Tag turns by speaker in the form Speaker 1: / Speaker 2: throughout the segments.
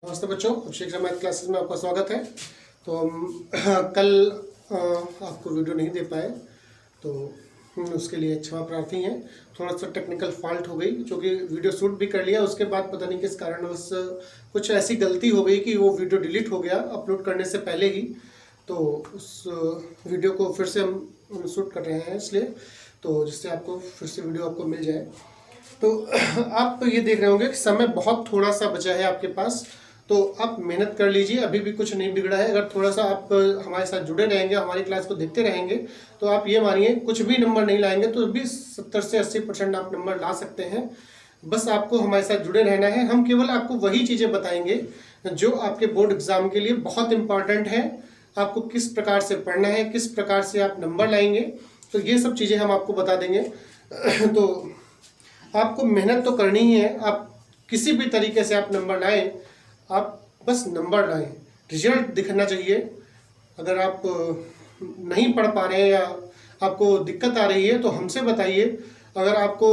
Speaker 1: नमस्ते बच्चों, अभिषेक math classes में आपका स्वागत है। तो हम कल आपको वीडियो नहीं दे पाए, तो उसके लिए क्षमा प्रार्थी हैं। थोड़ा सा टेक्निकल फॉल्ट हो गई, जो कि वीडियो शूट भी कर लिया, उसके बाद पता नहीं किस कारणवश कुछ ऐसी गलती हो गई कि वो वीडियो डिलीट हो गया अपलोड करने से पहले ही। तो उस वीडियो को फिर से हम शूट कर रहे हैं, इसलिए तो जिससे आपको फिर से वीडियो आपको मिल जाए। तो आप ये देख रहे होंगे कि समय बहुत थोड़ा सा बचा है आपके पास, तो आप मेहनत कर लीजिए। अभी भी कुछ नहीं बिगड़ा है। अगर थोड़ा सा आप हमारे साथ जुड़े रहेंगे, हमारी क्लास को देखते रहेंगे, तो आप ये मानिए कुछ भी नंबर नहीं लाएंगे तो भी 70 से 80% आप नंबर ला सकते हैं। बस आपको हमारे साथ जुड़े रहना है। हम केवल आपको वही चीज़ें बताएंगे जो आपके बोर्ड एग्जाम के लिए बहुत इंपॉर्टेंट है। आपको किस प्रकार से पढ़ना है, किस प्रकार से आप नंबर लाएंगे, तो ये सब चीज़ें हम आपको बता देंगे। तो आपको मेहनत तो करनी ही है। आप किसी भी तरीके से आप नंबर लाएं, आप बस नंबर लाएं, रिजल्ट दिखना चाहिए। अगर आप नहीं पढ़ पा रहे हैं या आपको दिक्कत आ रही है तो हमसे बताइए। अगर आपको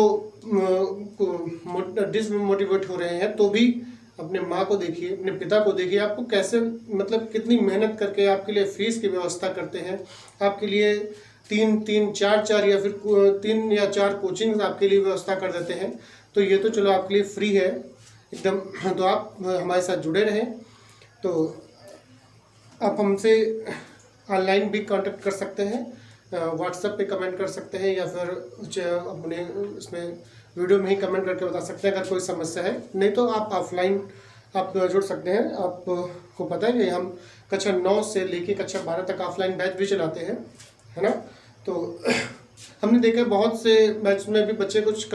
Speaker 1: डिसमोटिवेट हो रहे हैं तो भी अपने माँ को देखिए, अपने पिता को देखिए, आपको कैसे मतलब कितनी मेहनत करके आपके लिए फीस की व्यवस्था करते हैं, आपके लिए तीन चार या फिर 3 या 4 कोचिंग आपके लिए व्यवस्था कर देते हैं। तो ये तो चलो आपके लिए फ्री है एकदम। तो आप हमारे साथ जुड़े रहें। तो आप हमसे ऑनलाइन भी कांटेक्ट कर सकते हैं, व्हाट्सएप पे कमेंट कर सकते हैं, या फिर अपने इसमें वीडियो में ही कमेंट करके बता सकते हैं अगर कोई समस्या है। नहीं तो आप ऑफलाइन आप जुड़ सकते हैं। आपको पता है कि हम कक्षा 9 से लेके कक्षा 12 तक ऑफलाइन बैच भी चलाते हैं, है ना। तो हमने देखा बहुत से बैच में भी बच्चे कुछ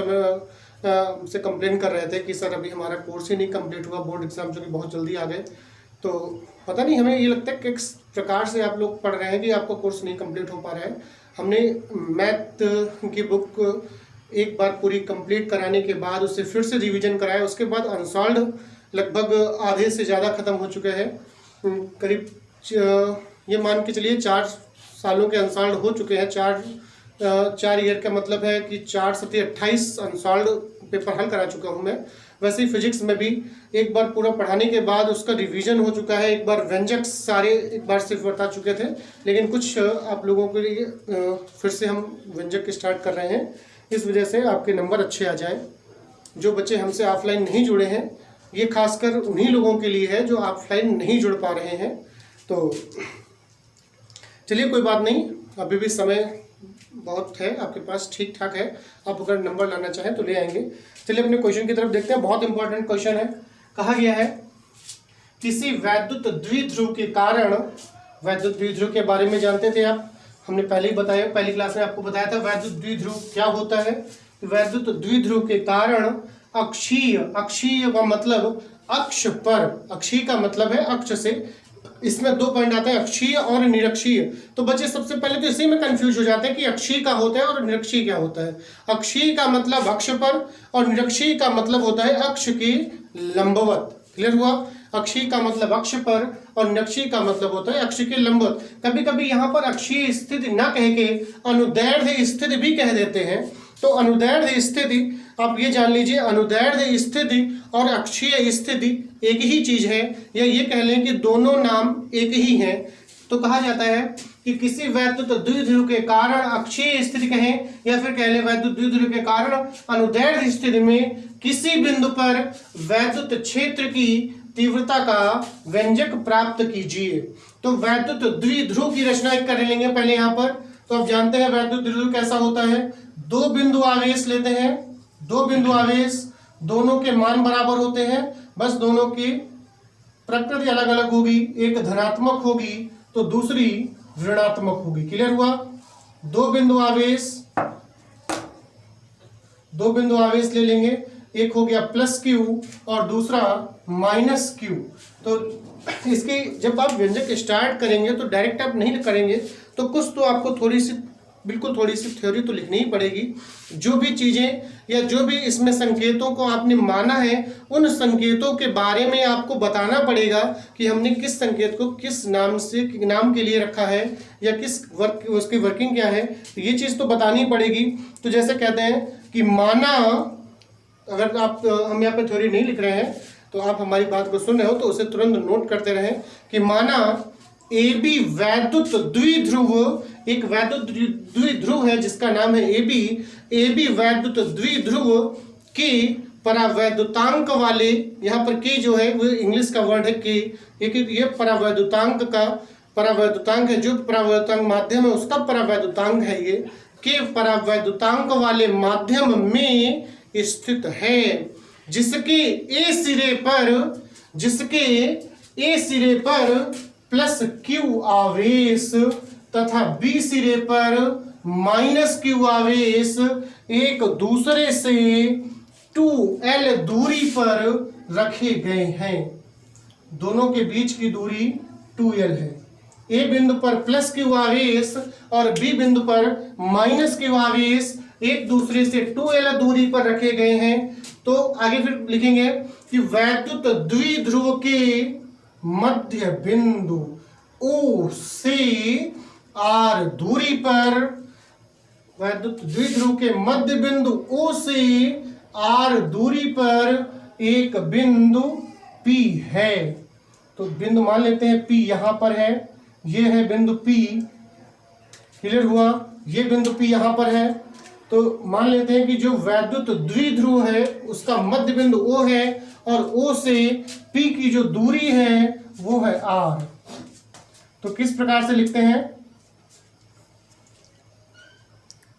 Speaker 1: से कंप्लेन कर रहे थे कि सर अभी हमारा कोर्स ही नहीं कंप्लीट हुआ, बोर्ड एग्जाम जो कि बहुत जल्दी आ गए। तो पता नहीं, हमें ये लगता है कि किस प्रकार से आप लोग पढ़ रहे हैं कि आपका कोर्स नहीं कंप्लीट हो पा रहा है। हमने मैथ की बुक एक बार पूरी कंप्लीट कराने के बाद उसे फिर से रिवीजन कराया। उसके बाद अनसॉल्व्ड लगभग आधे से ज़्यादा ख़त्म हो चुके हैं। करीब ये मान के चलिए 4 सालों के अनसॉल्व्ड हो चुके हैं। 4 ईयर का मतलब है कि 4 सत्ते 28 अनसॉल्व्ड पेपर हल करा चुका हूँ मैं। वैसे ही फिजिक्स में भी एक बार पूरा पढ़ाने के बाद उसका रिवीजन हो चुका है। एक बार व्यंजक सारे एक बार सिर्फ बता चुके थे, लेकिन कुछ आप लोगों के लिए फिर से हम व्यंजक स्टार्ट कर रहे हैं, इस वजह से आपके नंबर अच्छे आ जाएं। जो बच्चे हमसे ऑफलाइन नहीं जुड़े हैं, ये खासकर उन्हीं लोगों के लिए है जो ऑफलाइन नहीं जुड़ पा रहे हैं। तो चलिए कोई बात नहीं, अभी भी समय बहुत है आपके पास, ठीक ठाक है। आप अगर नंबर लाना चाहें तो ले आएंगे। चलिए अपने क्वेश्चन की तरफ देखते हैं। बहुत इंपॉर्टेंट क्वेश्चन है। कहा गया है किसी वैद्युत द्विध्रुव के कारण, वैद्युत द्विध्रुव के बारे में जानते थे आप, हमने पहले ही बताया, पहली क्लास में आपको बताया था वैद्युत द्विध्रुव क्या होता है। वैद्युत द्विध्रुव के कारण अक्षीय, अक्षीय का मतलब अक्ष पर, अक्षीय का मतलब है अक्ष से, इसमें 2 पॉइंट आते हैं, अक्षीय और निरक्षीय। तो बच्चे सबसे पहले तो इसी में कंफ्यूज हो जाते हैं कि अक्षीय का होता है और निरक्षीय क्या होता है। अक्षीय का मतलब अक्ष पर और निरक्षीय का मतलब होता है अक्ष के लंबवत। क्लियर हुआ? अक्षीय का मतलब अक्ष पर और निरक्षीय का मतलब होता है अक्ष के लंबवत। कभी कभी यहाँ पर अक्षीय स्थिति ना कह के अनुदैर्ध्य स्थिति भी कह देते हैं। तो अनुदैर्ध्य स्थिति आप ये जान लीजिए, अनुदैर्ध्य स्थिति और अक्षीय स्थिति एक ही चीज है, या ये कह लें कि दोनों नाम एक ही हैं। तो कहा जाता है कि किसी वैद्युत द्विध्रुव के कारण अक्षीय स्थिति कहें, या फिर कह लें वैद्युत द्विध्रुव के कारण अनुदैर्ध्य स्थिति में किसी बिंदु पर वैद्युत क्षेत्र की तीव्रता का व्यंजक प्राप्त कीजिए। तो वैद्युत द्विध्रुव की रचना कर लेंगे पहले यहाँ पर। तो आप जानते हैं वैद्युत द्विध्रुव कैसा होता है। 2 बिंदु आवेश लेते हैं, 2 बिंदु आवेश, दोनों के मान बराबर होते हैं, बस दोनों की प्रकृति अलग अलग होगी। एक धनात्मक होगी तो दूसरी ऋणात्मक होगी। क्लियर हुआ? 2 बिंदु आवेश, 2 बिंदु आवेश ले लेंगे, एक हो गया +Q और दूसरा -Q। तो इसकी जब आप व्यंजक स्टार्ट करेंगे तो डायरेक्ट आप नहीं करेंगे, तो कुछ तो आपको थोड़ी सी थ्योरी तो लिखनी ही पड़ेगी। जो भी चीज़ें या जो भी इसमें संकेतों को आपने माना है, उन संकेतों के बारे में आपको बताना पड़ेगा कि हमने किस संकेत को किस नाम के लिए रखा है, या किस उसकी वर्किंग क्या है। तो ये चीज़ तो बतानी पड़ेगी। तो जैसे कहते हैं कि माना, अगर आप हम यहाँ पे थ्योरी नहीं लिख रहे हैं, तो आप हमारी बात को सुन रहे हो तो उसे तुरंत नोट करते रहें कि माना ए बी वैद्युत द्विध्रुव, एक वैद्युत द्विध्रुव है जिसका नाम है ए बी वैद्युत द्विध्रुव के परावैद्युतांक वाले, यहाँ पर के जो है वो इंग्लिश का वर्ड है के, ये परावैद्युतांक है, जो परावैद्युतांक माध्यम है उसका परावैद्युतांक है ये, के परावैद्युतांक वाले माध्यम में स्थित है, जिसके ए सिरे पर प्लस क्यू आवेश तथा बी सिरे पर माइनस क्यू आवेश एक दूसरे से 2L दूरी पर रखे गए हैं। दोनों के बीच की दूरी 2L है। ए बिंदु पर प्लस क्यू आवेश और बी बिंदु पर माइनस क्यू आवेश एक दूसरे से 2L दूरी पर रखे गए हैं। तो आगे फिर लिखेंगे कि वैद्युत द्विध्रुव के मध्य बिंदु O से R दूरी पर, वैद्युत द्विध्रुव के मध्य बिंदु O से R दूरी पर एक बिंदु P है। तो बिंदु मान लेते हैं P यहां पर है, ये है बिंदु P, क्लियर हुआ, ये बिंदु P यहां पर है। तो मान लेते हैं कि जो वैद्युत द्विध्रुव है उसका मध्य बिंदु O है और O से P की जो दूरी है वो है R। तो किस प्रकार से लिखते हैं,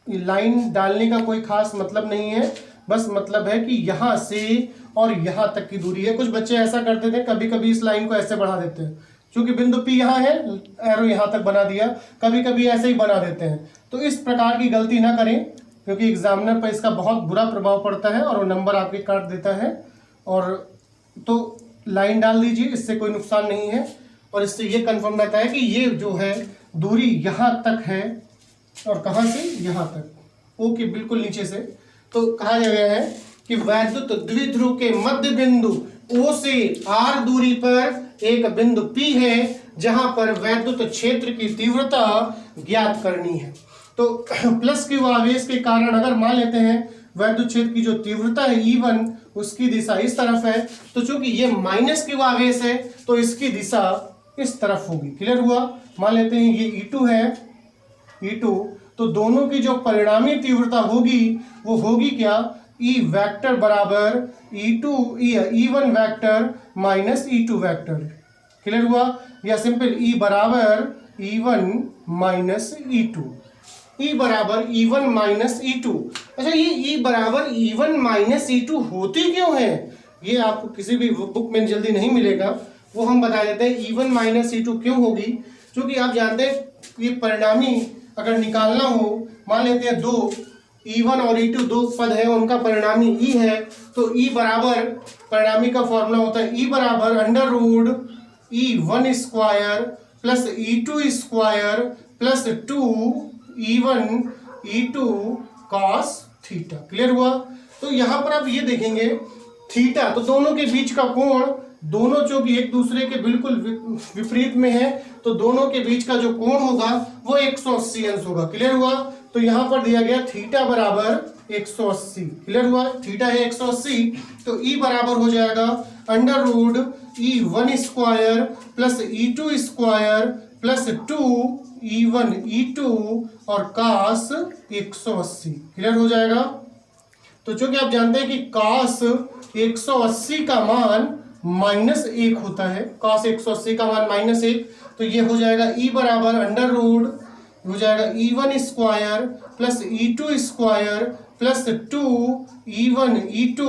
Speaker 1: लाइन डालने का कोई खास मतलब नहीं है, बस मतलब है कि यहां से और यहां तक की दूरी है। कुछ बच्चे ऐसा करते थे, कभी कभी इस लाइन को ऐसे बढ़ा देते हैं, क्योंकि बिंदु P यहाँ है, एरो यहां तक बना दिया, कभी कभी ऐसे ही बना देते हैं। तो इस प्रकार की गलती ना करें, क्योंकि एग्जामिनर पर इसका बहुत बुरा प्रभाव पड़ता है और वो नंबर आपके काट देता है। और तो लाइन डाल दीजिए, इससे कोई नुकसान नहीं है और इससे ये कंफर्म रहता है कि ये जो है दूरी यहाँ तक है और कहाँ से यहाँ तक, O के बिल्कुल नीचे से। तो कहा गया है कि वैद्युत द्विध्रुव के मध्य बिंदु O से R दूरी पर एक बिंदु P है जहां पर वैद्युत क्षेत्र की तीव्रता ज्ञात करनी है। तो प्लस क्यू आवेश के कारण अगर मान लेते हैं वैद्युत क्षेत्र की जो तीव्रता है E1 उसकी दिशा इस तरफ है, तो चूंकि ये माइनस क्यू आवेश है तो इसकी दिशा इस तरफ होगी। क्लियर हुआ। मान लेते हैं ये E2 है, E2, तो दोनों की जो परिणामी तीव्रता होगी वो होगी क्या, E वेक्टर बराबर E1 vector minus E2 vector. Clear हुआ। या सिंपल E बराबर E1 माइनस E2, E बराबर E1 माइनस E2। अच्छा, ये E बराबर E1 माइनस E2 होती क्यों है, ये आपको किसी भी बुक में जल्दी नहीं मिलेगा, वो हम बता देते हैं। E1 माइनस E2 क्यों होगी, क्योंकि आप जानते हैं ये परिणामी अगर निकालना हो, मान लेते हैं दो E1 और E2 दो पद है, उनका परिणामी E है, तो E बराबर, परिणामी का फॉर्मूला होता है E बराबर under root E1 square plus E2 square plus 2E1 E2 cos theta. Clear हुआ। तो यहां पर आप ये देखेंगे थीटा, तो दोनों के बीच का कोण, दोनों चूंकि एक दूसरे के बिल्कुल विपरीत में है, तो दोनों के बीच का जो कोण होगा वो 180 अंश होगा। क्लियर हुआ। तो यहां पर दिया गया थीटा बराबर 180। क्लियर हुआ। थीटा है 180, तो E बराबर हो जाएगा under root E1 square plus E2 square plus 2E1 E2 और cos 180। क्लियर हो जाएगा। तो चूंकि आप जानते हैं कि cos 180 का मान -1 होता है, cos 180 का मान -1, तो ये हो जाएगा E बराबर अंडर रूट हो जाएगा E1 square plus E2 square plus 2E1 E2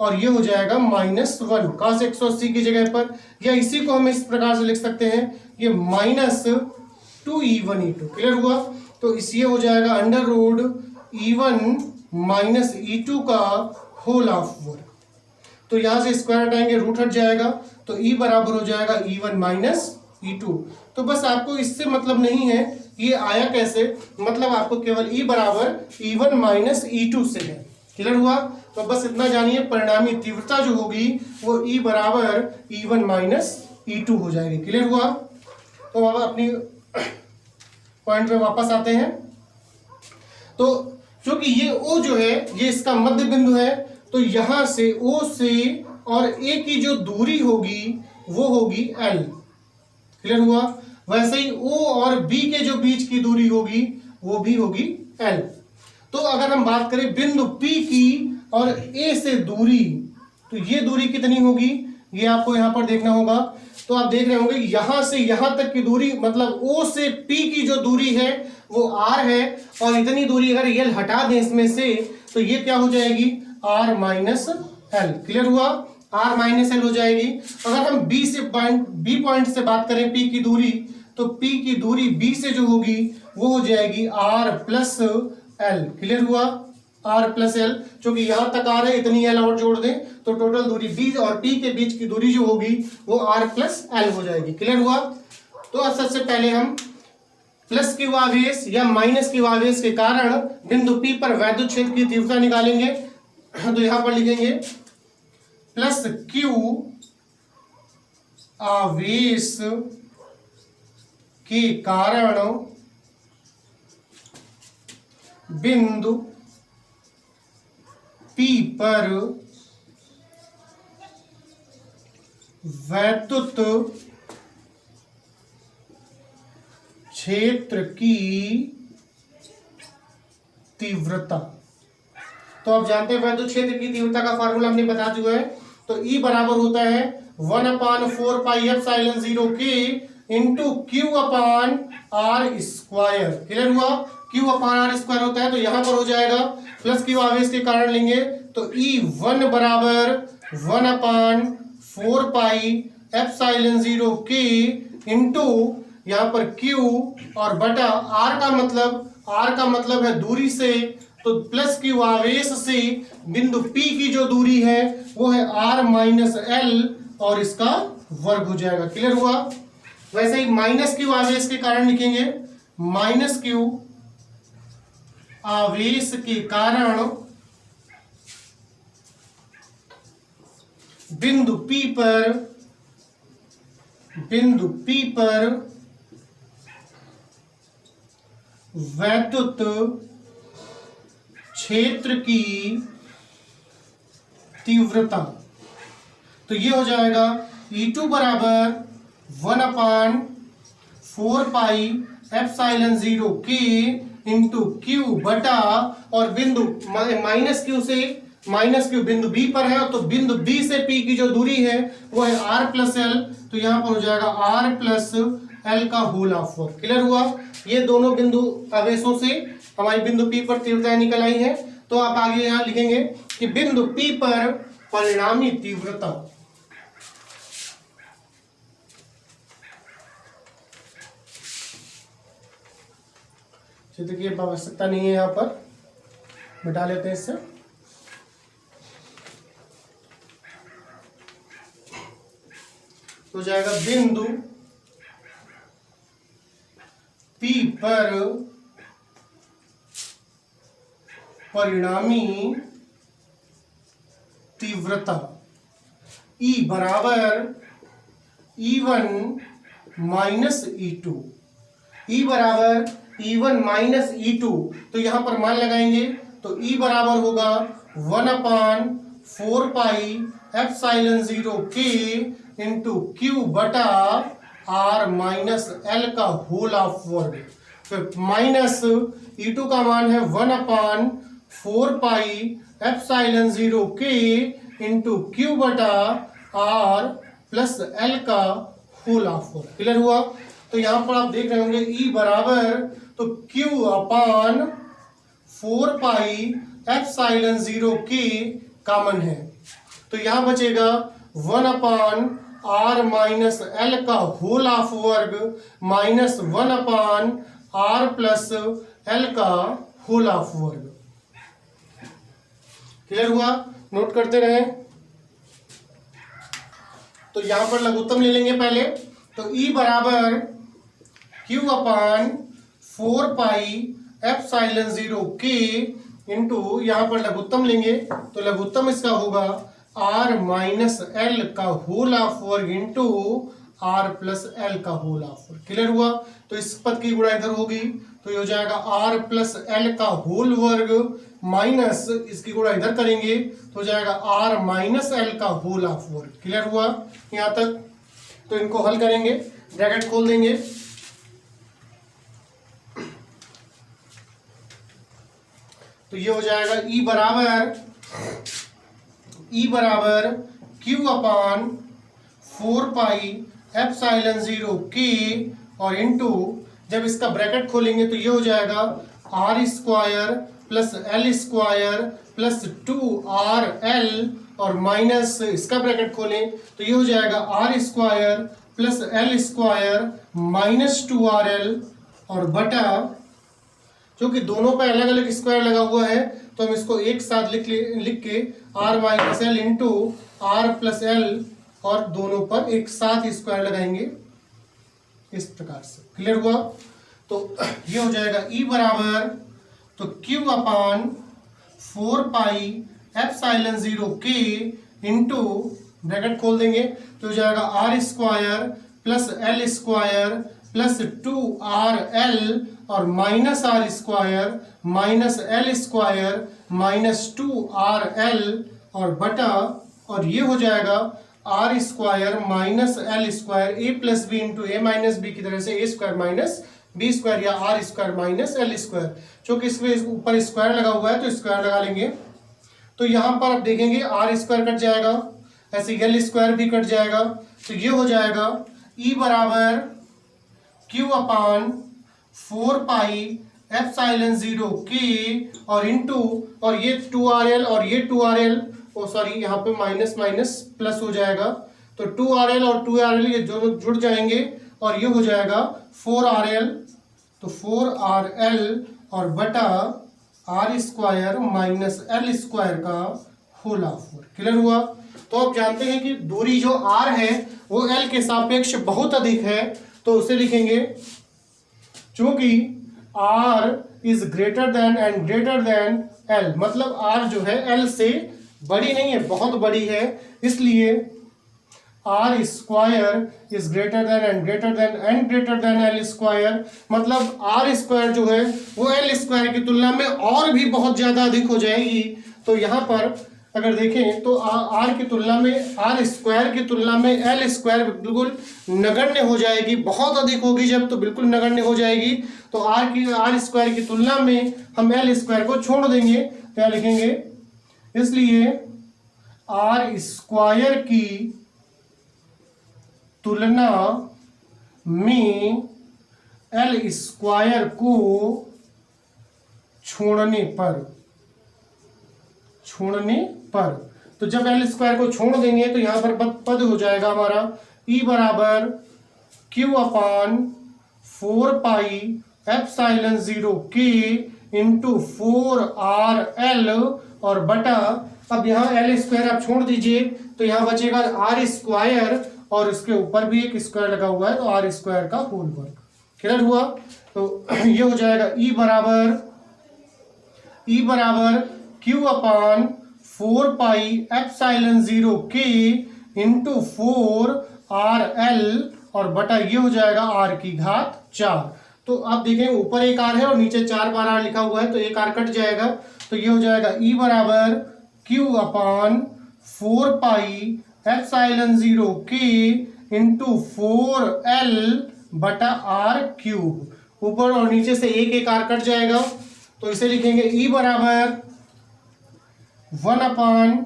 Speaker 1: और ये हो जाएगा -1 cos 180 की जगह पर, या इसी को हम इस प्रकार से लिख सकते हैं, ये -2E1 E2। क्लियर हुआ। तो इस ये हो जाएगा under root E1 minus E2 का होल ऑफ वर्ग। तो यहां से स्क्वायर हटाएंगे, रूट हट जाएगा, तो E बराबर हो जाएगा E1 माइनस E2। तो बस आपको इससे मतलब नहीं है ये आया कैसे, मतलब आपको केवल E बराबर E1 माइनस E2 से है। क्लियर हुआ। तो बस इतना जानिए, परिणामी तीव्रता जो होगी वो E बराबर E1 माइनस E2 हो जाएगी। क्लियर हुआ। तो अब अपनी पॉइंट पे वापस आते हैं। तो क्योंकि ये O जो है ये इसका मध्य बिंदु है, तो यहां से O से और ए की जो दूरी होगी वो होगी एल। क्लियर हुआ? वैसे ही ओ और बी के जो बीच की दूरी होगी वो भी होगी एल। तो अगर हम बात करें बिंदु पी की और ए से दूरी, तो ये दूरी कितनी होगी ये आपको यहां पर देखना होगा। तो आप देख रहे होंगे यहां से यहां तक की दूरी, मतलब ओ से पी की जो दूरी है वो आर है, और इतनी दूरी अगर एल हटा दें इसमें से तो ये क्या हो जाएगी आर माइनस एल। क्लियर हुआ? आर माइनस एल हो जाएगी। अगर हम बी पॉइंट से बात करें पी की दूरी, तो पी की दूरी बी से जो होगी वो हो जाएगी आर प्लस एल। क्लियर हुआ? आर प्लस एल, क्योंकि यहां तक आ रहा है, इतनी एल और जोड़ दें तो टोटल दूरी बी और पी के बीच की दूरी जो होगी वो आर प्लस एल हो जाएगी। क्लियर हुआ? तो अब सबसे पहले हम प्लस क्यू आवेश या माइनस क्यू आवेश के कारण बिंदु पी पर वैद्युत क्षेत्र की तीव्रता निकालेंगे। तो यहां पर लिखेंगे प्लस क्यू आवेश के कारण बिंदु पी पर वैद्युत क्षेत्र की तीव्रता। तो आप जानते हैं वैद्युत क्षेत्र की तीव्रता का फार्मूला हमने बता चुका है। तो E बराबर होता है 1/4 पाई एप्सिलॉन 0 के into q upon r square. Clear हुआ? क्यू अपान आर स्क्वायर होता है, तो यहां पर हो जाएगा प्लस क्यू आवेश के कारण लेंगे तो E1 बराबर 1/4 पाई एप्सिलॉन 0 के इंटू यहां पर Q और बटा R का मतलब है दूरी से, तो प्लस क्यू आवेश से बिंदु P की जो दूरी है वो है R माइनस एल और इसका वर्ग हो जाएगा। क्लियर हुआ? वैसे ही माइनस क्यू आवेश के कारण लिखेंगे माइनस क्यू आवेश के कारण बिंदु P पर वैद्युत क्षेत्र की तीव्रता। तो ये हो जाएगा E2 बराबर 1/4 पाई एप्सिलॉन 0 के इंटू क्यू बटा, और बिंदु माइनस क्यू बिंदु बी पर है, तो बिंदु बी से पी की जो दूरी है वो है आर प्लस एल, तो यहां पर हो जाएगा आर प्लस एल का होल ऑफ वर्ग। क्लियर हुआ? ये दोनों बिंदु आवेशों से हमारी बिंदु पी पर तीव्रता निकल आई है। तो आप आगे यहां लिखेंगे कि बिंदु पी पर परिणामी तीव्रता। चित्र की आवश्यकता नहीं है, यहां पर मिटा लेते हैं इससे। तो जाएगा बिंदु P पर परिणामी तीव्रता E बराबर E1 माइनस E2। E बराबर E1 माइनस E2, तो यहां पर मान लगाएंगे तो E बराबर होगा 1/4 पाई एप्सिलॉन 0 के इंटू क्यू बटा आर माइनस एल का होल ऑफ वर्ग। फिर माइनस E2 का मान है 1/4 पाई एप्सिलॉन 0 के इंटू क्यू बटा आर प्लस एल का होल ऑफ वर्ग। क्लियर हुआ? तो यहां पर आप देख रहे होंगे E बराबर, तो Q अपान 4 पाई एप्सिलॉन 0 के कॉमन है, तो यहां बचेगा 1/r माइनस एल का होल ऑफ वर्ग माइनस 1/r प्लस एल का होल ऑफ वर्ग। क्लियर हुआ? नोट करते रहे। तो यहां पर लघुत्तम ले लेंगे पहले, तो E बराबर Q अपान 4 पाई एप्सिलॉन 0 के इंटू यहां पर लघुत्तम लेंगे, तो लघुत्तम इसका होगा r माइनस एल का होल ऑफ वर्ग इंटू r प्लस एल का होल ऑफ वर्ग। क्लियर हुआ? तो इस पद की गुणा इधर होगी, तो ये हो जाएगा r प्लस एल का होल वर्ग माइनस इसकी गुणा इधर करेंगे तो हो जाएगा r माइनस एल का होल ऑफ वर्ग। क्लियर हुआ यहाँ तक? तो इनको हल करेंगे, ब्रैकेट खोल देंगे, तो ये हो जाएगा E बराबर Q upon 4 pi epsilon 0 K और इनटू, जब इसका ब्रैकेट खोलेंगे तो ये हो जाएगा r square plus L square plus 2RL और माइनस इसका ब्रैकेट खोलें तो ये हो जाएगा r square plus L square minus 2RL और बटा, जो कि दोनों पे अलग अलग स्क्वायर लगा हुआ है तो हम इसको एक साथ लिख के r minus L into r plus L और दोनों पर एक साथ स्क्वायर लगाएंगे इस प्रकार से। क्लियर हुआ? तो ये हो जाएगा E बराबर, तो Q upon 4 pi epsilon 0 K into, bracket खोल देंगे तो हो जाएगा r square plus L square plus 2RL और minus r square minus L square minus 2RL और बटा, और ये हो जाएगा r square minus L square A plus B into A minus B की तरह से A square minus B square या r square minus L square, क्योंकि इसमें ऊपर स्क्वायर लगा हुआ है तो स्क्वायर लगा लेंगे। तो यहाँ पर आप देखेंगे r स्क्वायर कट जाएगा, ऐसे एल स्क्वायर भी कट जाएगा, तो ये हो जाएगा E बराबर Q upon 4 pi epsilon 0 K और इंटू, और ये 2RL और ये 2RL, ओ सॉरी यहाँ पे माइनस माइनस प्लस हो जाएगा, तो 2RL और 2RL ये दोनों जुड़ जाएंगे और ये हो जाएगा 4RL, तो 4RL और बटा r square minus L square का होल ऑफ वर्ग। क्लियर हुआ? तो आप जानते हैं कि दूरी जो r है वो l के सापेक्ष बहुत अधिक है, तो उसे लिखेंगे चूंकि r is greater than and greater than l, मतलब r जो है l से बड़ी नहीं है, बहुत बड़ी है, इसलिए r square is greater than and greater than L square, मतलब r स्क्वायर जो है वो एल स्क्वायर की तुलना में और भी बहुत ज्यादा अधिक हो जाएगी। तो यहाँ पर अगर देखें तो r की तुलना में, r स्क्वायर की तुलना में एल स्क्वायर बिल्कुल नगण्य हो जाएगी, बहुत अधिक होगी जब तो बिल्कुल नगण्य हो जाएगी। तो r स्क्वायर की तुलना में हम एल स्क्वायर को छोड़ देंगे, क्या लिखेंगे? इसलिए r स्क्वायर की तुलना में एल स्क्वायर को छोड़ने पर, तो जब एल स्क्वायर को छोड़ देंगे तो यहां पर पद हो जाएगा हमारा E बराबर Q upon 4 pi epsilon 0 K into 4RL और बटा, अब यहाँ एल स्क्वायर आप छोड़ दीजिए तो यहाँ बचेगा r स्क्वायर और इसके ऊपर भी एक स्क्वायर लगा हुआ है तो r स्क्वायर का होल वर्ग। क्लियर हुआ? तो ये हो जाएगा E बराबर Q upon 4 pi epsilon 0 K into 4RL और बटा ये हो जाएगा r की घात 4। तो आप देखें ऊपर एक r है और नीचे 4 बार r लिखा हुआ है तो एक r कट जाएगा, तो ये हो जाएगा E बराबर Q upon 4 pi epsilon 0 K into 4L बटा r क्यूब, ऊपर और नीचे से एक r कट जाएगा, तो इसे लिखेंगे E बराबर 1 अपान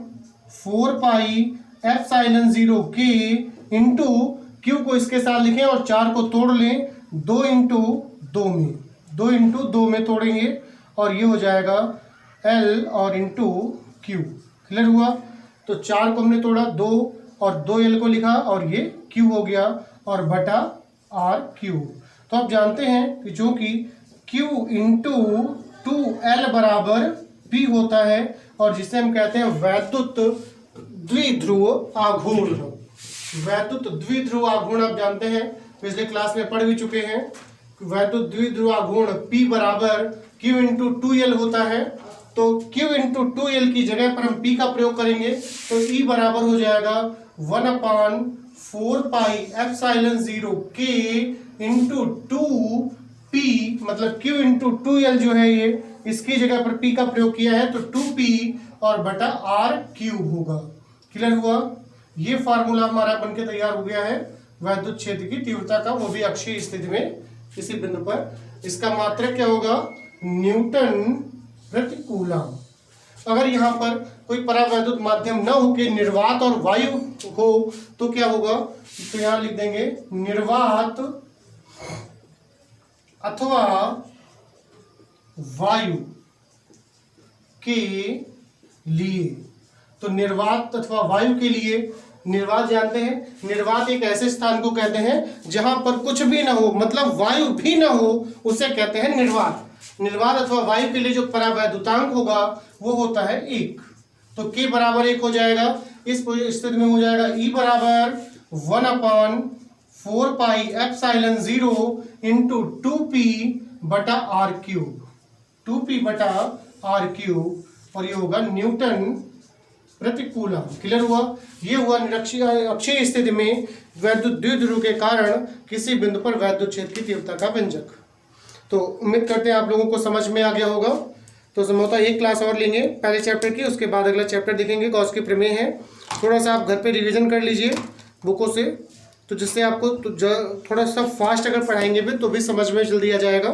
Speaker 1: 4 pi epsilon 0 K into Q को इसके साथ लिखें और 4 को तोड़ लें 2 इंटू 2 में तोड़ेंगे और ये हो जाएगा L और इंटू Q। क्लियर हुआ? तो 4 को हमने तोड़ा 2 और 2L को लिखा और ये Q हो गया और बटा R क्यूब। तो आप जानते हैं कि जो कि Q इंटू 2L बराबर P होता है और जिसे हम कहते हैं वैद्युत द्विध्रुव आघूर्ण। वैद्युत द्विध्रुव आघूर्ण आप जानते हैं, पिछले क्लास में पढ़ भी चुके हैं। वैद्युत द्विध्रुव आघूर्ण P बराबर Q इंटू 2L होता है, तो Q इंटू 2L की जगह पर हम P का प्रयोग करेंगे तो E बराबर हो जाएगा 1 अपान 4 pi epsilon 0 K into 2P, मतलब Q इंटू 2L जो है ये इसकी जगह पर P का प्रयोग किया है तो 2P और बटा R क्यूब होगा। क्लियर हुआ? ये फार्मूला हमारा बनके तैयार हो गया है वैद्युत क्षेत्र की तीव्रता का, वो भी अक्षीय स्थिति में किसी बिंदु पर। इसका मात्रक क्या होगा? न्यूटन प्रति कूलम। अगर यहाँ पर कोई परावैद्युत माध्यम न हो के निर्वात और वायु हो तो क्या होगा? तो यहाँ लिख देंगे निर्वात अथवा वायु के लिए। तो निर्वात अथवा वायु के लिए, निर्वात जानते हैं, निर्वात एक ऐसे स्थान को कहते हैं जहां पर कुछ भी ना हो, मतलब वायु भी ना हो, उसे कहते हैं निर्वात। निर्वात अथवा वायु के लिए जो परावैद्युतांक होगा वो होता है 1। तो के बराबर 1 हो जाएगा। इस स्थिति में हो जाएगा E बराबर 1/4 पाई एप्सिलॉन 0 इंटू 2P बटा R क्यूब, 2P बटा R क्यूब, और ये होगा न्यूटन प्रति कूलम। क्लियर हुआ? ये हुआ अक्षीय स्थिति में वैद्युत द्विध्रुव के कारण किसी बिंदु पर वैद्युत क्षेत्र की तीव्रता का व्यंजक। तो उम्मीद करते हैं आप लोगों को समझ में आ गया होगा। तो संभवतः एक क्लास और लेंगे पहले चैप्टर की, उसके बाद अगला चैप्टर देखेंगे। गॉस की प्रमेय है, थोड़ा सा आप घर पे रिवीजन कर लीजिए बुकों से, तो जिससे आपको थोड़ा सा फास्ट अगर पढ़ाएंगे भी तो भी समझ में जल्दी आ जाएगा।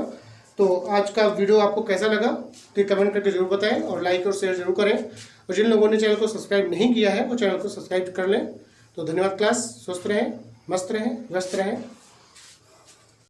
Speaker 1: तो आज का वीडियो आपको कैसा लगा तो कमेंट करके जरूर बताएं, और लाइक और शेयर जरूर करें। और जिन लोगों ने चैनल को सब्सक्राइब नहीं किया है वो चैनल को सब्सक्राइब कर लें। तो धन्यवाद क्लास, स्वस्थ रहें, मस्त रहें, व्यस्त रहें।